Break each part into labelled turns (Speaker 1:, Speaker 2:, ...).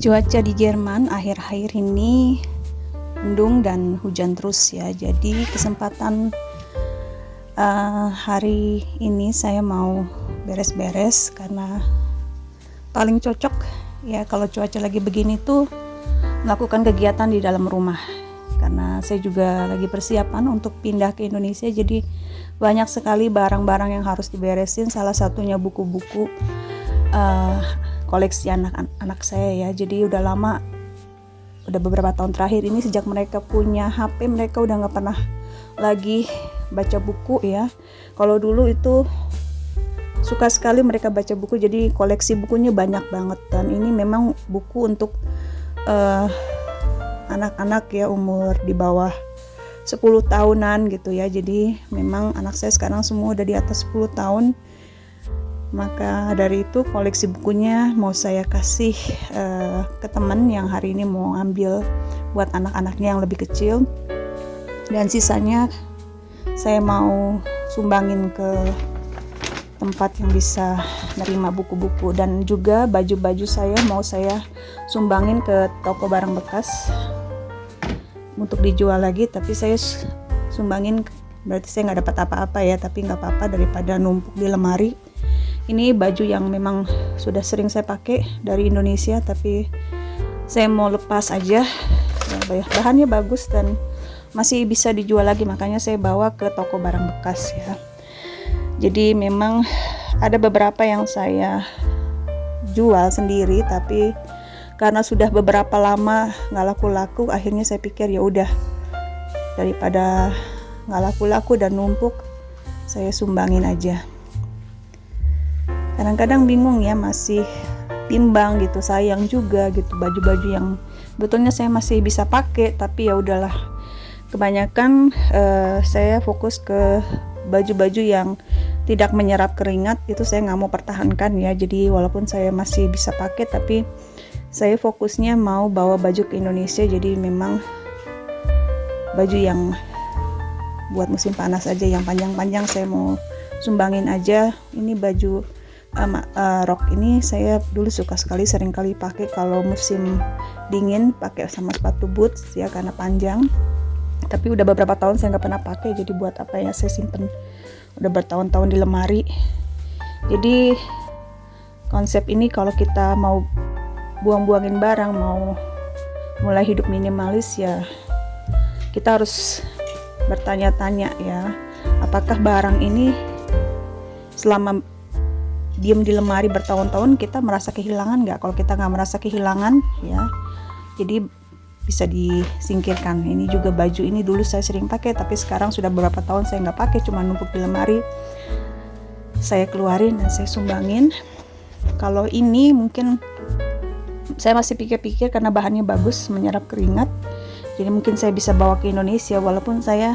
Speaker 1: Cuaca di Jerman akhir-akhir ini mendung dan hujan terus ya. Jadi kesempatan hari ini saya mau beres-beres karena paling cocok ya kalau cuaca lagi begini tuh melakukan kegiatan di dalam rumah. Karena saya juga lagi persiapan untuk pindah ke Indonesia, jadi banyak sekali barang-barang yang harus diberesin. Salah satunya buku-buku koleksi anak-anak saya ya. Jadi udah lama, udah beberapa tahun terakhir ini sejak mereka punya HP, mereka udah nggak pernah lagi baca buku ya. Kalau dulu itu suka sekali mereka baca buku, jadi koleksi bukunya banyak banget. Dan ini memang buku untuk anak-anak ya, umur di bawah 10 tahunan gitu ya. Jadi memang anak saya sekarang semua udah di atas 10 tahun. Maka dari itu koleksi bukunya mau saya kasih ke teman yang hari ini mau ambil buat anak-anaknya yang lebih kecil, dan sisanya saya mau sumbangin ke tempat yang bisa nerima buku-buku. Dan juga baju-baju saya mau saya sumbangin ke toko barang bekas untuk dijual lagi, tapi saya sumbangin, berarti saya nggak dapat apa-apa ya, tapi nggak apa-apa daripada numpuk di lemari. Ini baju yang memang sudah sering saya pakai dari Indonesia, tapi saya mau lepas aja. Bahannya bagus dan masih bisa dijual lagi, makanya saya bawa ke toko barang bekas ya. Jadi memang ada beberapa yang saya jual sendiri, tapi karena sudah beberapa lama nggak laku-laku, akhirnya saya pikir ya udah, daripada nggak laku-laku dan numpuk, saya sumbangin aja. Kadang-kadang bingung ya, masih timbang gitu, sayang juga gitu baju-baju yang betulnya saya masih bisa pakai, tapi ya udahlah. Kebanyakan saya fokus ke baju-baju yang tidak menyerap keringat, itu saya nggak mau pertahankan ya. Jadi walaupun saya masih bisa pakai, tapi saya fokusnya mau bawa baju ke Indonesia. Jadi memang baju yang buat musim panas aja, yang panjang-panjang saya mau sumbangin aja. Ini baju rok ini saya dulu suka sekali, sering kali pakai kalau musim dingin, pakai sama sepatu boots ya karena panjang. Tapi udah beberapa tahun saya nggak pernah pakai, jadi buat apa ya saya simpen, udah bertahun-tahun di lemari. Jadi konsep ini kalau kita mau buang-buangin barang, mau mulai hidup minimalis ya, kita harus bertanya-tanya ya, apakah barang ini selama diem di lemari bertahun-tahun kita merasa kehilangan nggak? Kalau kita nggak merasa kehilangan ya, jadi bisa disingkirkan. Ini juga baju ini dulu saya sering pakai, tapi sekarang sudah beberapa tahun saya nggak pakai, cuma numpuk di lemari. Saya keluarin dan saya sumbangin. Kalau ini mungkin saya masih pikir-pikir karena bahannya bagus, menyerap keringat, jadi mungkin saya bisa bawa ke Indonesia. Walaupun saya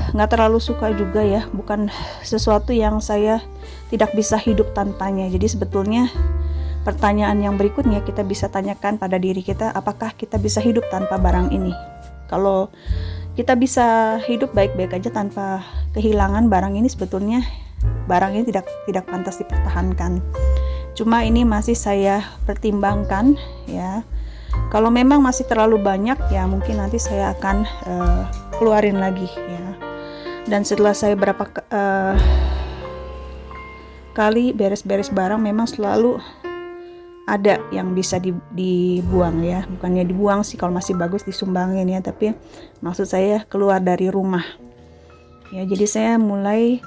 Speaker 1: nggak terlalu suka juga ya, bukan sesuatu yang saya tidak bisa hidup tanpanya. Jadi sebetulnya pertanyaan yang berikutnya kita bisa tanyakan pada diri kita, apakah kita bisa hidup tanpa barang ini? Kalau kita bisa hidup baik-baik aja tanpa kehilangan barang ini, sebetulnya barang ini tidak pantas dipertahankan. Cuma ini masih saya pertimbangkan ya. Kalau memang masih terlalu banyak ya mungkin nanti saya akan keluarin lagi ya. Dan setelah saya berapa kali beres-beres barang, memang selalu ada yang bisa dibuang ya. Bukannya dibuang sih, kalau masih bagus disumbangin ya, tapi maksud saya keluar dari rumah ya. Jadi saya mulai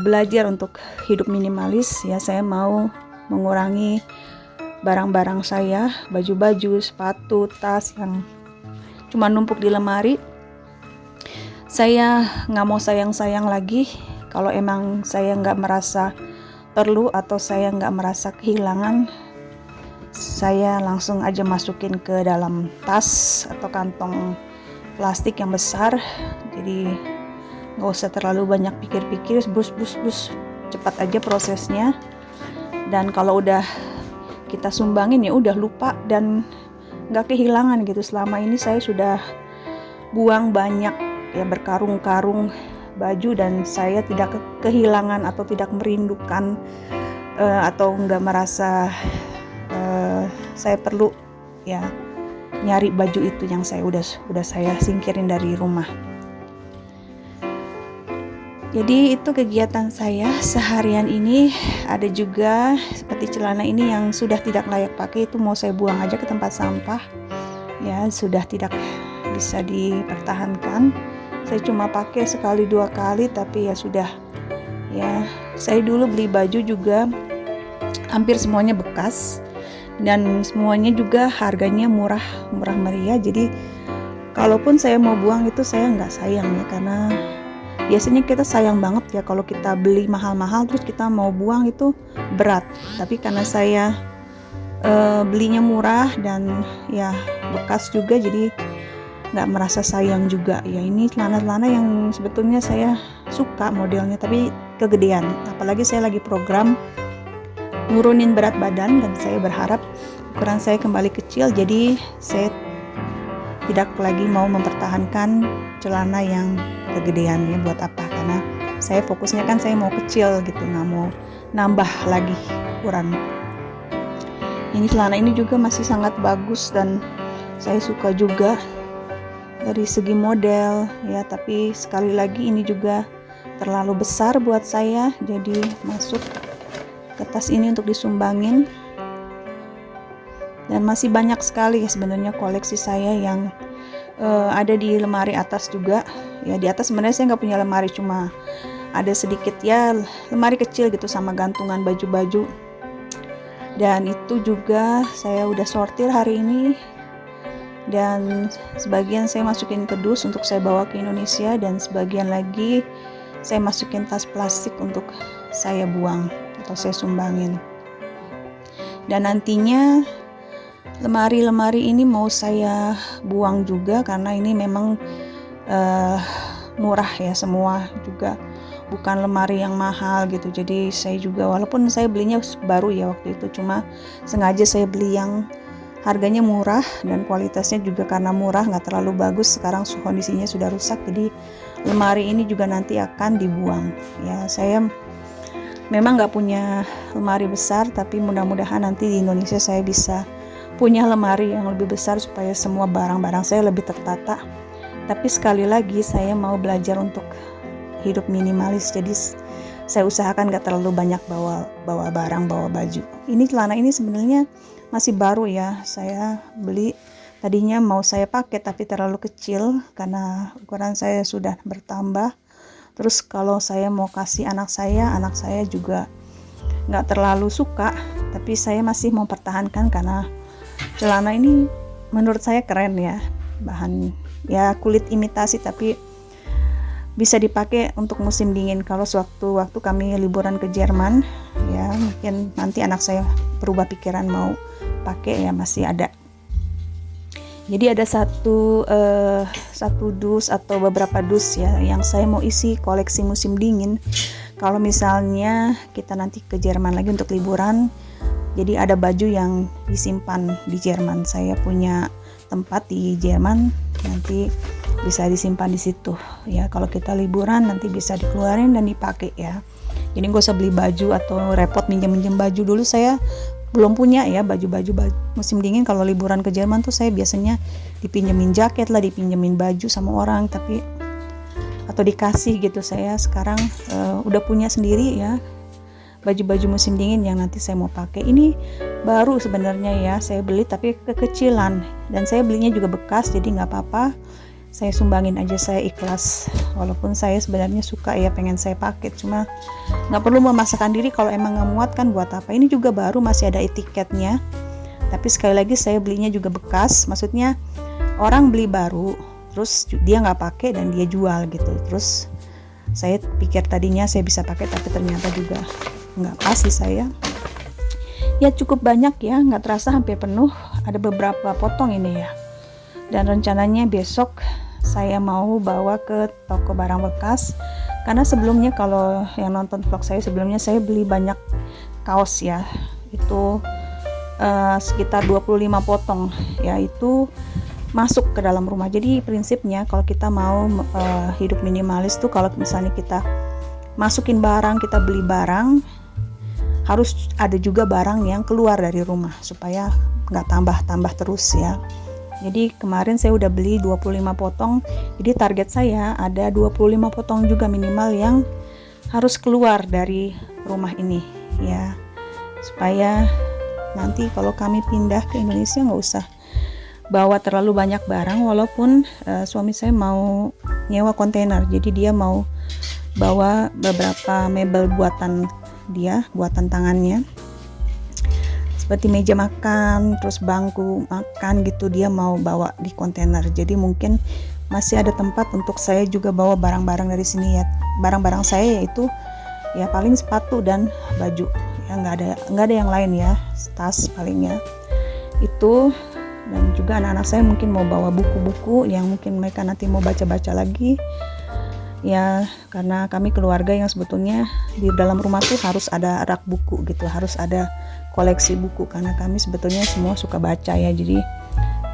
Speaker 1: belajar untuk hidup minimalis ya. Saya mau mengurangi barang-barang saya, baju-baju, sepatu, tas yang cuma numpuk di lemari. Saya nggak mau sayang-sayang lagi. Kalau emang saya nggak merasa perlu atau saya nggak merasa kehilangan, saya langsung aja masukin ke dalam tas atau kantong plastik yang besar. Jadi nggak usah terlalu banyak pikir-pikir, bus, cepat aja prosesnya. Dan kalau udah kita sumbangin ya udah lupa dan nggak kehilangan gitu. Selama ini saya sudah buang banyak ya, berkarung-karung baju, dan saya tidak kehilangan atau tidak merindukan atau nggak merasa saya perlu ya nyari baju itu yang saya udah saya singkirin dari rumah. Jadi itu kegiatan saya seharian ini. Ada juga seperti celana ini yang sudah tidak layak pakai, itu mau saya buang aja ke tempat sampah. Ya, sudah tidak bisa dipertahankan. Saya cuma pakai sekali 2 kali, tapi ya sudah. Ya, saya dulu beli baju juga hampir semuanya bekas dan semuanya juga harganya murah meriah. Jadi kalaupun saya mau buang itu saya nggak sayang ya, karena biasanya kita sayang banget ya kalau kita beli mahal-mahal terus kita mau buang, itu berat. Tapi karena saya belinya murah dan ya bekas juga, jadi nggak merasa sayang juga ya. Ini celana-celana yang sebetulnya saya suka modelnya, tapi kegedean. Apalagi saya lagi program nurunin berat badan dan saya berharap ukuran saya kembali kecil, jadi saya tidak lagi mau mempertahankan celana yang kegedean ya. Buat apa? Karena saya fokusnya kan saya mau kecil gitu, nggak mau nambah lagi ukuran. Ini celana ini juga masih sangat bagus dan saya suka juga dari segi model ya, tapi sekali lagi ini juga terlalu besar buat saya, jadi masuk ke tas ini untuk disumbangin. Dan masih banyak sekali ya sebenarnya koleksi saya yang ada di lemari atas juga ya. Di atas sebenarnya saya nggak punya lemari, cuma ada sedikit ya lemari kecil gitu sama gantungan baju-baju. Dan itu juga saya udah sortir hari ini, dan sebagian saya masukin ke dus untuk saya bawa ke Indonesia, dan sebagian lagi saya masukin tas plastik untuk saya buang atau saya sumbangin. Dan nantinya lemari-lemari ini mau saya buang juga karena ini memang murah ya, semua juga bukan lemari yang mahal gitu. Jadi saya juga, walaupun saya belinya baru ya waktu itu, cuma sengaja saya beli yang harganya murah dan kualitasnya juga karena murah, nggak terlalu bagus. Sekarang kondisinya sudah rusak, jadi lemari ini juga nanti akan dibuang ya. Saya memang nggak punya lemari besar, tapi mudah-mudahan nanti di Indonesia saya bisa punya lemari yang lebih besar supaya semua barang-barang saya lebih tertata. Tapi sekali lagi saya mau belajar untuk hidup minimalis, jadi saya usahakan gak terlalu banyak bawa barang, bawa baju. Ini celana ini sebenarnya masih baru ya, saya beli tadinya mau saya pakai tapi terlalu kecil karena ukuran saya sudah bertambah. Terus kalau saya mau kasih anak saya juga gak terlalu suka, tapi saya masih mau pertahankan karena celana ini menurut saya keren ya. Bahan ya kulit imitasi, tapi bisa dipakai untuk musim dingin. Kalau sewaktu-waktu kami liburan ke Jerman ya, mungkin nanti anak saya berubah pikiran mau pakai ya, masih ada. Jadi ada satu dus atau beberapa dus ya yang saya mau isi koleksi musim dingin. Kalau misalnya kita nanti ke Jerman lagi untuk liburan, jadi ada baju yang disimpan di Jerman. Saya punya tempat di Jerman, nanti bisa disimpan di situ ya. Kalau kita liburan nanti bisa dikeluarin dan dipakai ya. Jadi nggak usah beli baju atau repot minjem baju. Dulu saya belum punya ya baju musim dingin. Kalau liburan ke Jerman tuh saya biasanya dipinjemin jaket lah, dipinjemin baju sama orang, tapi atau dikasih gitu. Saya sekarang udah punya sendiri ya baju-baju musim dingin yang nanti saya mau pakai. Ini baru sebenarnya ya, saya beli tapi kekecilan dan saya belinya juga bekas, jadi nggak apa-apa, saya sumbangin aja, saya ikhlas. Walaupun saya sebenarnya suka ya, pengen saya pakai, cuma nggak perlu memaksakan diri. Kalau emang nggak muat kan buat apa. Ini juga baru, masih ada etiketnya, tapi sekali lagi saya belinya juga bekas. Maksudnya orang beli baru terus dia nggak pakai dan dia jual gitu. Terus saya pikir tadinya saya bisa pakai, tapi ternyata juga nggak pas sih saya. Ya cukup banyak ya, nggak terasa hampir penuh. Ada beberapa potong ini ya. Dan rencananya besok saya mau bawa ke toko barang bekas. Karena sebelumnya kalau yang nonton vlog saya sebelumnya, saya beli banyak kaos ya. Itu sekitar 25 potong ya, itu masuk ke dalam rumah. Jadi prinsipnya kalau kita mau hidup minimalis tuh, kalau misalnya kita masukin barang, kita beli barang, harus ada juga barang yang keluar dari rumah supaya nggak tambah-tambah terus ya. Jadi kemarin saya udah beli 25 potong, jadi target saya ada 25 potong juga minimal yang harus keluar dari rumah ini ya, supaya nanti kalau kami pindah ke Indonesia nggak usah bawa terlalu banyak barang. Walaupun suami saya mau nyewa kontainer, jadi dia mau bawa beberapa mebel buatan dia, buatan tangannya, seperti meja makan, terus bangku makan gitu, dia mau bawa di kontainer. Jadi mungkin masih ada tempat untuk saya juga bawa barang-barang dari sini ya. Barang-barang saya yaitu ya paling sepatu dan baju ya, nggak ada yang lain ya, tas palingnya itu. Dan juga anak-anak saya mungkin mau bawa buku-buku yang mungkin mereka nanti mau baca-baca lagi ya, karena kami keluarga yang sebetulnya di dalam rumah tuh harus ada rak buku gitu, harus ada koleksi buku, karena kami sebetulnya semua suka baca ya. Jadi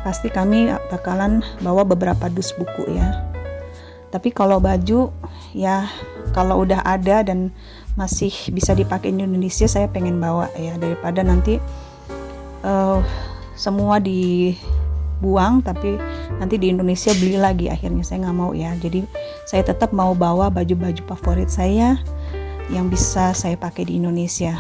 Speaker 1: pasti kami bakalan bawa beberapa dus buku ya. Tapi kalau baju ya, kalau udah ada dan masih bisa dipakai di Indonesia, saya pengen bawa ya, daripada nanti semua dibuang tapi nanti di Indonesia beli lagi, akhirnya saya nggak mau ya. Jadi saya tetap mau bawa baju-baju favorit saya yang bisa saya pakai di Indonesia.